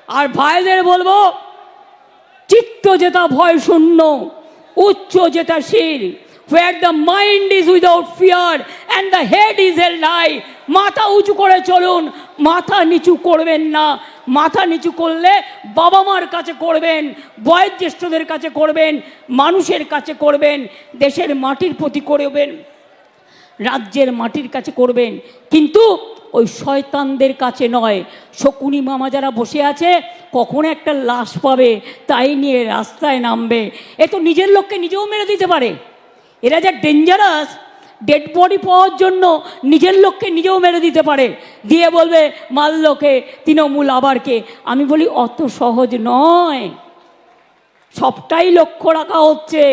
আর ভাইদের বলবো, চিত্ত যেটা ভয় শূন্য, উচ্চ যেটা শির, where the mind is without fear and the head is held high. মাথা উঁচু করে চলুন, মাথা নিচু করবেন না। মাথা নিচু করলে বাবা মার কাছে করবেন, বয়োজ্যেষ্ঠদের কাছে করবেন, মানুষের কাছে করবেন, দেশের মাটির প্রতি করবেন, রাজ্যের মাটির কাছে করবেন, কিন্তু ওই শয়তানদের কাছে নয়। শকুনি মামা যারা বসে আছে, কখন একটা লাশ পাবে তাই নিয়ে রাস্তায় নামবে। এ তো নিজের লোককে নিজেও মেরে দিতে পারে। এরা যা ডেঞ্জারাস, ডেড বডি পাওয়ার জন্য নিজের লোককে নিজেও মেরে দিতে পারে, দিয়ে বলবে মাল্যকে তৃণমূল আবারকে। আমি বলি অত সহজ নয়, সবটাই লক্ষ্য রাখা হচ্ছে।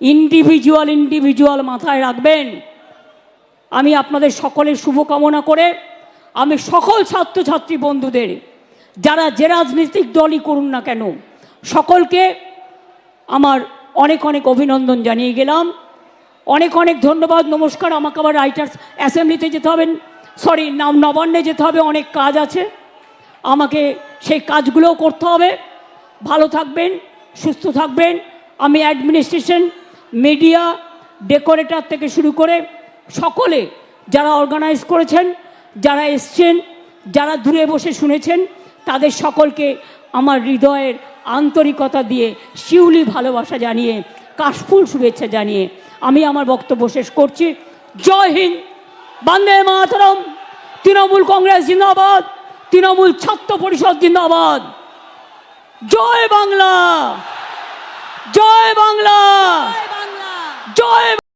ইন্ডিভিজুয়াল মাথায় রাখবেন। আমি আপনাদের সকলের শুভকামনা করে আমি সকল ছাত্রছাত্রী বন্ধুদের, যারা যে রাজনৈতিক দলই করুন না কেন, সকলকে আমার অনেক অনেক অভিনন্দন জানিয়ে গেলাম। অনেক অনেক ধন্যবাদ, নমস্কার। আমাকে আবার রাইটার্স অ্যাসেম্বলিতে যেতে হবে, নবান্নে যেতে হবে, অনেক কাজ আছে, আমাকে সেই কাজগুলোও করতে হবে। ভালো থাকবেন, সুস্থ থাকবেন। আমি অ্যাডমিনিস্ট্রেশন, মিডিয়া, ডেকোরেটর থেকে শুরু করে সকলে যারা অর্গানাইজ করেছেন, যারা এসছেন, যারা দূরে বসে শুনেছেন, তাদের সকলকে আমার হৃদয়ের আন্তরিকতা দিয়ে শিউলি ভালোবাসা জানিয়ে, কাশফুল শুভেচ্ছা জানিয়ে আমি আমার বক্তব্য শেষ করছি। জয় হিন্দ, বন্দে মাতরম, তৃণমূল কংগ্রেস জিন্দাবাদ, তৃণমূল ছাত্র পরিষদ জিন্দাবাদ। জয় বাংলা, জয় বাংলা, জয়।